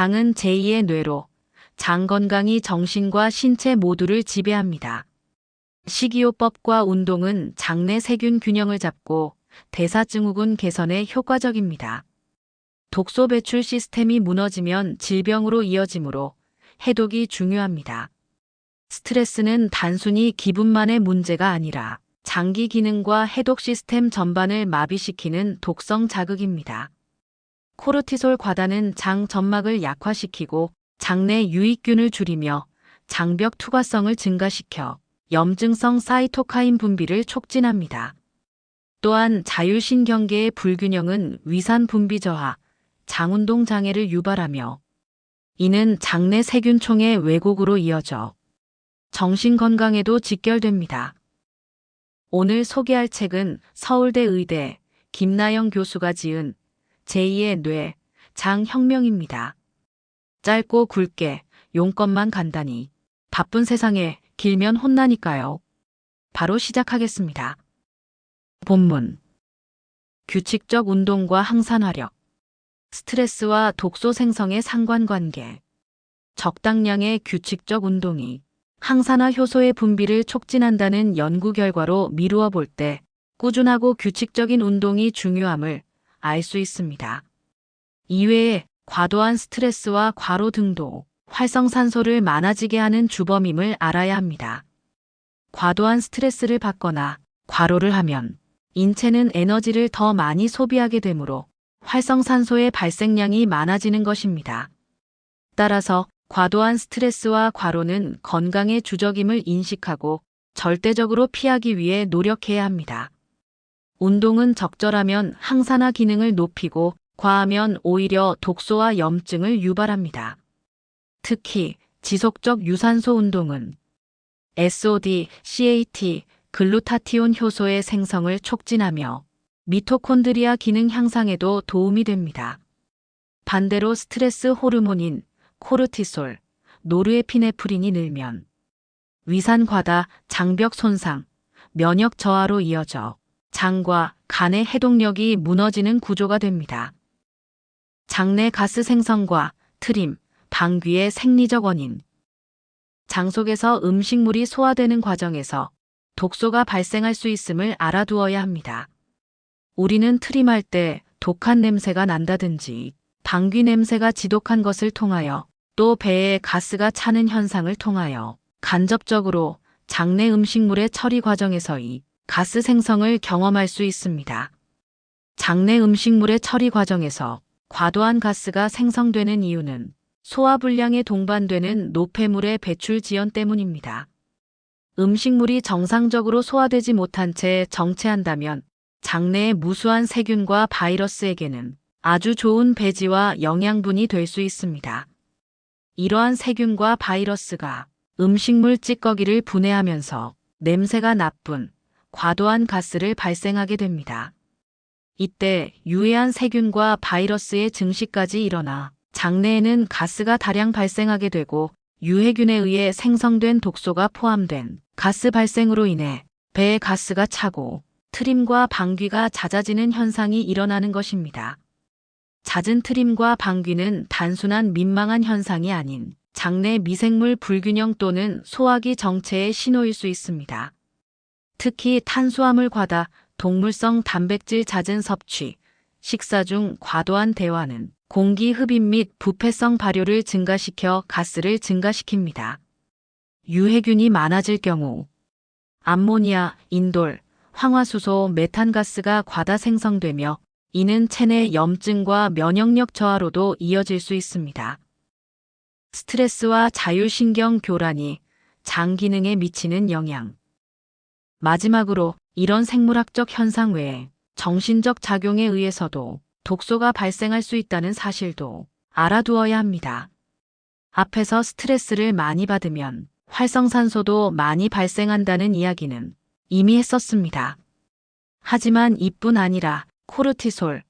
장은 제2의 뇌로 장 건강이 정신과 신체 모두를 지배합니다. 식이요법과 운동은 장내 세균 균형을 잡고 대사증후군 개선에 효과적입니다. 독소 배출 시스템이 무너지면 질병으로 이어지므로 해독이 중요합니다. 스트레스는 단순히 기분만의 문제가 아니라 장기 기능과 해독 시스템 전반을 마비시키는 독성 자극입니다. 코르티솔 과다는 장 점막을 약화시키고 장내 유익균을 줄이며 장벽 투과성을 증가시켜 염증성 사이토카인 분비를 촉진합니다. 또한 자율신경계의 불균형은 위산 분비 저하, 장운동 장애를 유발하며 이는 장내 세균총의 왜곡으로 이어져 정신 건강에도 직결됩니다. 오늘 소개할 책은 서울대 의대 김나영 교수가 지은 제2의 뇌, 장 혁명입니다. 짧고 굵게 용건만 간단히. 바쁜 세상에 길면 혼나니까요. 바로 시작하겠습니다. 본문. 규칙적 운동과 항산화력. 스트레스와 독소 생성의 상관관계. 적당량의 규칙적 운동이 항산화 효소의 분비를 촉진한다는 연구 결과로 미루어 볼 때 꾸준하고 규칙적인 운동이 중요함을 알 수 있습니다. 이외에 과도한 스트레스와 과로 등도 활성산소를 많아지게 하는 주범임을 알아야 합니다. 과도한 스트레스를 받거나 과로를 하면 인체는 에너지를 더 많이 소비하게 되므로 활성산소의 발생량이 많아지는 것입니다. 따라서 과도한 스트레스와 과로는 건강의 주적임을 인식하고 절대적으로 피하기 위해 노력해야 합니다. 운동은 적절하면 항산화 기능을 높이고 과하면 오히려 독소와 염증을 유발합니다. 특히 지속적 유산소 운동은 SOD, CAT, 글루타티온 효소의 생성을 촉진하며 미토콘드리아 기능 향상에도 도움이 됩니다. 반대로 스트레스 호르몬인 코르티솔, 노르에피네프린이 늘면 위산 과다, 장벽 손상, 면역 저하로 이어져 장과 간의 해독력이 무너지는 구조가 됩니다. 장내 가스 생성과 트림, 방귀의 생리적 원인. 장 속에서 음식물이 소화되는 과정에서 독소가 발생할 수 있음을 알아두어야 합니다. 우리는 트림할 때 독한 냄새가 난다든지 방귀 냄새가 지독한 것을 통하여 또 배에 가스가 차는 현상을 통하여 간접적으로 장내 음식물의 처리 과정에서의 가스 생성을 경험할 수 있습니다. 장내 음식물의 처리 과정에서 과도한 가스가 생성되는 이유는 소화불량에 동반되는 노폐물의 배출 지연 때문입니다. 음식물이 정상적으로 소화되지 못한 채 정체한다면 장내의 무수한 세균과 바이러스에게는 아주 좋은 배지와 영양분이 될 수 있습니다. 이러한 세균과 바이러스가 음식물 찌꺼기를 분해하면서 냄새가 나쁜 과도한 가스를 발생하게 됩니다. 이때 유해한 세균과 바이러스의 증식까지 일어나 장내에는 가스가 다량 발생하게 되고 유해균에 의해 생성된 독소가 포함된 가스 발생으로 인해 배에 가스가 차고 트림과 방귀가 잦아지는 현상이 일어나는 것입니다. 잦은 트림과 방귀는 단순한 민망한 현상이 아닌 장내 미생물 불균형 또는 소화기 정체의 신호일 수 있습니다. 특히 탄수화물 과다, 동물성 단백질 잦은 섭취, 식사 중 과도한 대화는 공기 흡입 및 부패성 발효를 증가시켜 가스를 증가시킵니다. 유해균이 많아질 경우 암모니아, 인돌, 황화수소, 메탄가스가 과다 생성되며 이는 체내 염증과 면역력 저하로도 이어질 수 있습니다. 스트레스와 자율신경 교란이 장 기능에 미치는 영향. 마지막으로 이런 생물학적 현상 외에 정신적 작용에 의해서도 독소가 발생할 수 있다는 사실도 알아두어야 합니다. 앞에서 스트레스를 많이 받으면 활성산소도 많이 발생한다는 이야기는 이미 했었습니다. 하지만 이뿐 아니라 코르티솔,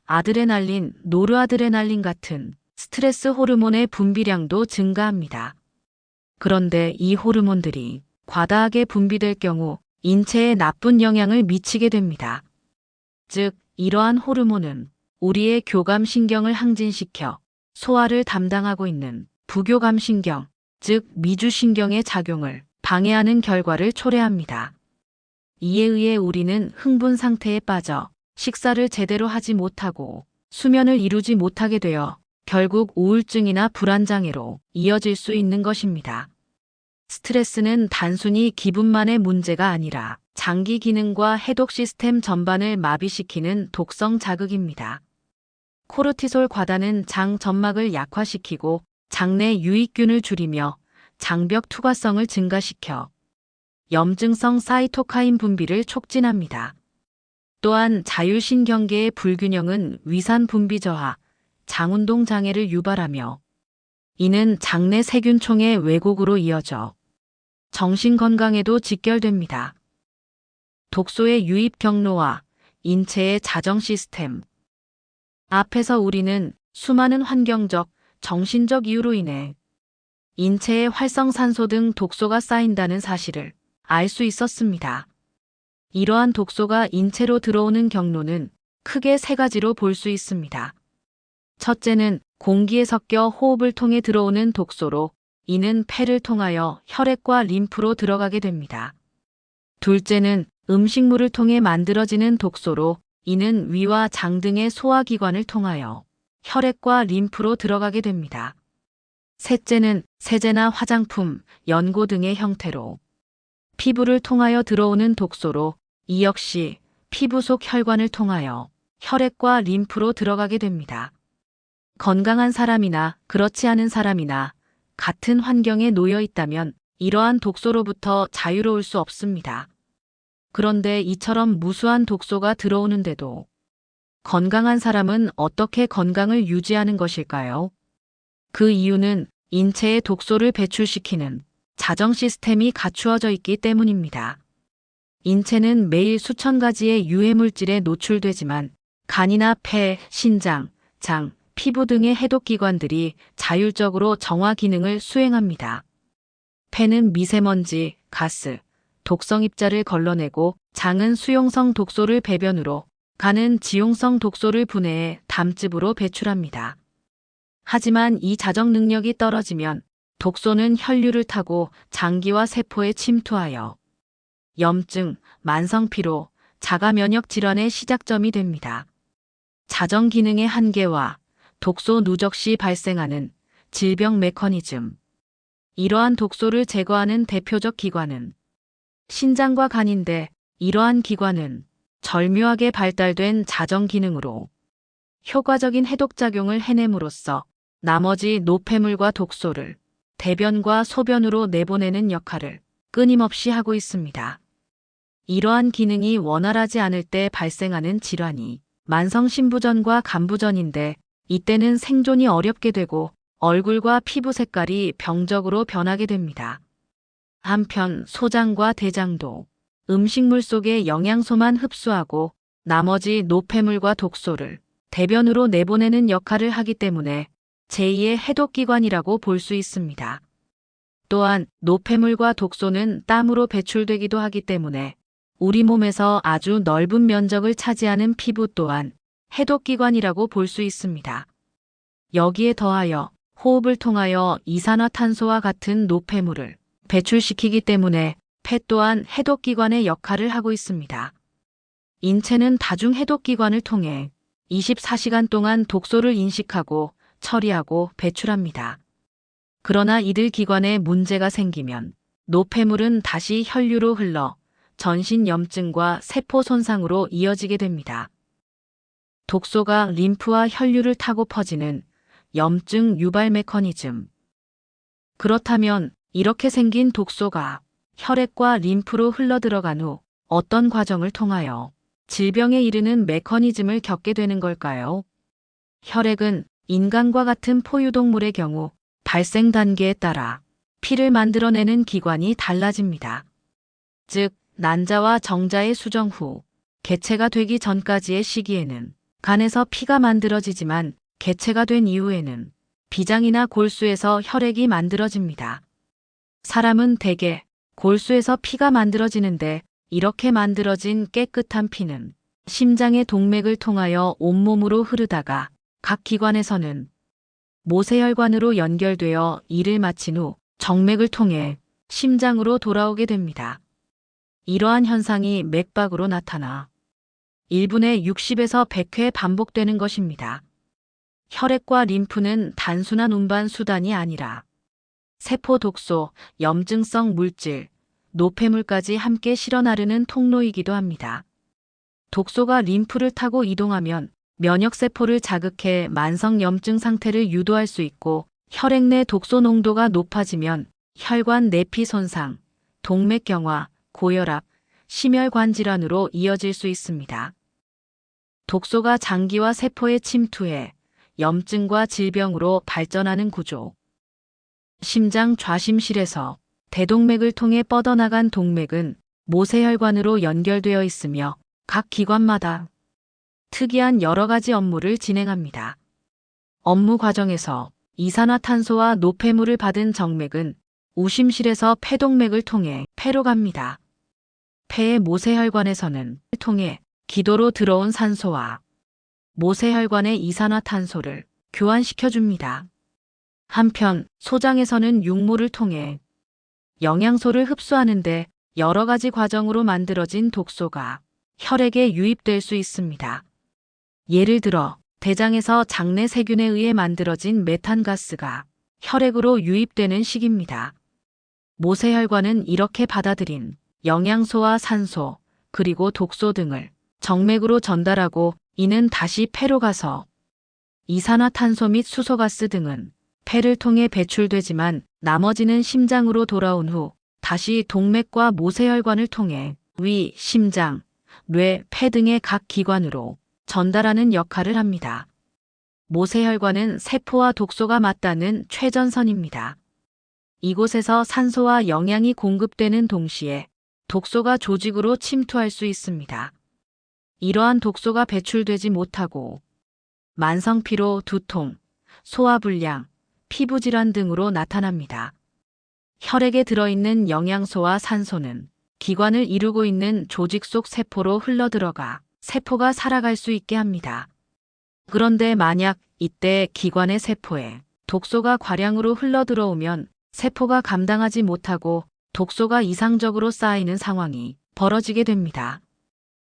아드레날린, 노르아드레날린 같은 스트레스 호르몬의 분비량도 증가합니다. 그런데 이 호르몬들이 과다하게 분비될 경우 인체에 나쁜 영향을 미치게 됩니다. 즉, 이러한 호르몬은 우리의 교감신경을 항진시켜 소화를 담당하고 있는 부교감신경, 즉 미주신경의 작용을 방해하는 결과를 초래합니다. 이에 의해 우리는 흥분 상태에 빠져 식사를 제대로 하지 못하고 수면을 이루지 못하게 되어 결국 우울증이나 불안장애로 이어질 수 있는 것입니다. 스트레스는 단순히 기분만의 문제가 아니라 장기 기능과 해독 시스템 전반을 마비시키는 독성 자극입니다. 코르티솔 과다는 장 점막을 약화시키고 장내 유익균을 줄이며 장벽 투과성을 증가시켜 염증성 사이토카인 분비를 촉진합니다. 또한 자율신경계의 불균형은 위산 분비 저하, 장운동 장애를 유발하며 이는 장내 세균총의 왜곡으로 이어져 정신건강에도 직결됩니다. 독소의 유입 경로와 인체의 자정 시스템. 앞에서 우리는 수많은 환경적, 정신적 이유로 인해 인체에 활성산소 등 독소가 쌓인다는 사실을 알 수 있었습니다. 이러한 독소가 인체로 들어오는 경로는 크게 세 가지로 볼 수 있습니다. 첫째는 공기에 섞여 호흡을 통해 들어오는 독소로 이는 폐를 통하여 혈액과 림프로 들어가게 됩니다. 둘째는 음식물을 통해 만들어지는 독소로 이는 위와 장 등의 소화기관을 통하여 혈액과 림프로 들어가게 됩니다. 셋째는 세제나 화장품, 연고 등의 형태로 피부를 통하여 들어오는 독소로 이 역시 피부 속 혈관을 통하여 혈액과 림프로 들어가게 됩니다. 건강한 사람이나 그렇지 않은 사람이나 같은 환경에 놓여 있다면 이러한 독소로부터 자유로울 수 없습니다. 그런데 이처럼 무수한 독소가 들어오는데도 건강한 사람은 어떻게 건강을 유지하는 것일까요? 그 이유는 인체에 독소를 배출시키는 자정 시스템이 갖추어져 있기 때문입니다. 인체는 매일 수천 가지의 유해물질에 노출되지만 간이나 폐, 신장, 장, 피부 등의 해독기관들이 자율적으로 정화 기능을 수행합니다. 폐는 미세먼지, 가스, 독성 입자를 걸러내고 장은 수용성 독소를 배변으로, 간은 지용성 독소를 분해해 담즙으로 배출합니다. 하지만 이 자정 능력이 떨어지면 독소는 혈류를 타고 장기와 세포에 침투하여 염증, 만성피로, 자가 면역 질환의 시작점이 됩니다. 자정 기능의 한계와 독소 누적 시 발생하는 질병 메커니즘. 이러한 독소를 제거하는 대표적 기관은 신장과 간인데 이러한 기관은 절묘하게 발달된 자정 기능으로 효과적인 해독작용을 해냄으로써 나머지 노폐물과 독소를 대변과 소변으로 내보내는 역할을 끊임없이 하고 있습니다. 이러한 기능이 원활하지 않을 때 발생하는 질환이 만성신부전과 간부전인데 이때는 생존이 어렵게 되고 얼굴과 피부 색깔이 병적으로 변하게 됩니다. 한편 소장과 대장도 음식물 속의 영양소만 흡수하고 나머지 노폐물과 독소를 대변으로 내보내는 역할을 하기 때문에 제2의 해독기관이라고 볼 수 있습니다. 또한 노폐물과 독소는 땀으로 배출되기도 하기 때문에 우리 몸에서 아주 넓은 면적을 차지하는 피부 또한 해독기관이라고 볼 수 있습니다. 여기에 더하여 호흡을 통하여 이산화탄소와 같은 노폐물을 배출시키기 때문에 폐 또한 해독기관의 역할을 하고 있습니다. 인체는 다중 해독기관을 통해 24시간 동안 독소를 인식하고 처리하고 배출합니다. 그러나 이들 기관에 문제가 생기면 노폐물은 다시 혈류로 흘러 전신 염증과 세포 손상으로 이어지게 됩니다. 독소가 림프와 혈류를 타고 퍼지는 염증 유발 메커니즘. 그렇다면 이렇게 생긴 독소가 혈액과 림프로 흘러들어간 후 어떤 과정을 통하여 질병에 이르는 메커니즘을 겪게 되는 걸까요? 혈액은 인간과 같은 포유동물의 경우 발생 단계에 따라 피를 만들어내는 기관이 달라집니다. 즉, 난자와 정자의 수정 후 개체가 되기 전까지의 시기에는 간에서 피가 만들어지지만 개체가 된 이후에는 비장이나 골수에서 혈액이 만들어집니다. 사람은 대개 골수에서 피가 만들어지는데 이렇게 만들어진 깨끗한 피는 심장의 동맥을 통하여 온몸으로 흐르다가 각 기관에서는 모세혈관으로 연결되어 일을 마친 후 정맥을 통해 심장으로 돌아오게 됩니다. 이러한 현상이 맥박으로 나타나 1분에 60에서 100회 반복되는 것입니다. 혈액과 림프는 단순한 운반 수단이 아니라 세포 독소, 염증성 물질, 노폐물까지 함께 실어 나르는 통로이기도 합니다. 독소가 림프를 타고 이동하면 면역세포를 자극해 만성염증 상태를 유도할 수 있고, 혈액 내 독소 농도가 높아지면 혈관 내피 손상, 동맥경화, 고혈압, 심혈관 질환으로 이어질 수 있습니다. 독소가 장기와 세포에 침투해 염증과 질병으로 발전하는 구조. 심장 좌심실에서 대동맥을 통해 뻗어나간 동맥은 모세혈관으로 연결되어 있으며 각 기관마다 특이한 여러 가지 업무를 진행합니다. 업무 과정에서 이산화탄소와 노폐물을 받은 정맥은 우심실에서 폐동맥을 통해 폐로 갑니다. 폐의 모세혈관에서는 통해 기도로 들어온 산소와 모세혈관의 이산화탄소를 교환시켜줍니다. 한편 소장에서는 육모를 통해 영양소를 흡수하는데 여러 가지 과정으로 만들어진 독소가 혈액에 유입될 수 있습니다. 예를 들어 대장에서 장내 세균에 의해 만들어진 메탄가스가 혈액으로 유입되는 식입니다. 모세혈관은 이렇게 받아들인 영양소와 산소, 그리고 독소 등을 정맥으로 전달하고, 이는 다시 폐로 가서 이산화탄소 및 수소가스 등은 폐를 통해 배출되지만 나머지는 심장으로 돌아온 후 다시 동맥과 모세혈관을 통해 위, 심장, 뇌, 폐 등의 각 기관으로 전달하는 역할을 합니다. 모세혈관은 세포와 독소가 맞닿는 최전선입니다. 이곳에서 산소와 영양이 공급되는 동시에 독소가 조직으로 침투할 수 있습니다. 이러한 독소가 배출되지 못하고 만성피로, 두통, 소화불량, 피부질환 등으로 나타납니다. 혈액에 들어있는 영양소와 산소는 기관을 이루고 있는 조직 속 세포로 흘러들어가 세포가 살아갈 수 있게 합니다. 그런데 만약 이때 기관의 세포에 독소가 과량으로 흘러들어오면 세포가 감당하지 못하고 독소가 이상적으로 쌓이는 상황이 벌어지게 됩니다.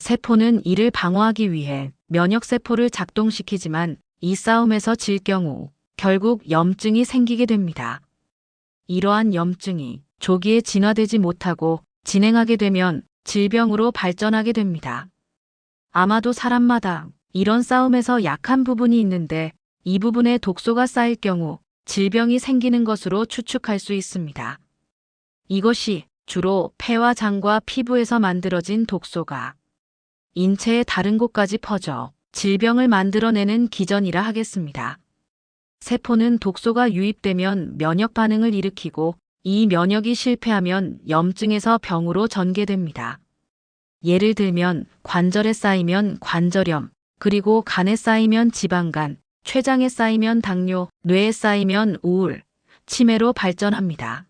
세포는 이를 방어하기 위해 면역세포를 작동시키지만 이 싸움에서 질 경우 결국 염증이 생기게 됩니다. 이러한 염증이 조기에 진화되지 못하고 진행하게 되면 질병으로 발전하게 됩니다. 아마도 사람마다 이런 싸움에서 약한 부분이 있는데, 이 부분에 독소가 쌓일 경우 질병이 생기는 것으로 추측할 수 있습니다. 이것이 주로 폐와 장과 피부에서 만들어진 독소가 인체의 다른 곳까지 퍼져 질병을 만들어내는 기전이라 하겠습니다. 세포는 독소가 유입되면 면역 반응을 일으키고, 이 면역이 실패하면 염증에서 병으로 전개됩니다. 예를 들면 관절에 쌓이면 관절염, 그리고 간에 쌓이면 지방간, 췌장에 쌓이면 당뇨, 뇌에 쌓이면 우울, 치매로 발전합니다.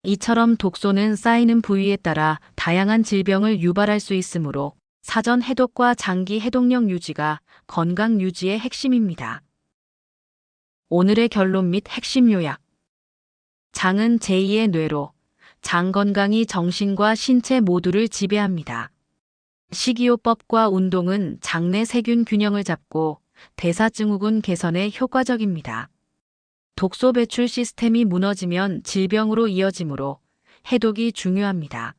이처럼 독소는 쌓이는 부위에 따라 다양한 질병을 유발할 수 있으므로 사전 해독과 장기 해독력 유지가 건강 유지의 핵심입니다. 오늘의 결론 및 핵심 요약. 장은 제2의 뇌로 장 건강이 정신과 신체 모두를 지배합니다. 식이요법과 운동은 장내 세균 균형을 잡고 대사증후군 개선에 효과적입니다. 독소 배출 시스템이 무너지면 질병으로 이어지므로 해독이 중요합니다.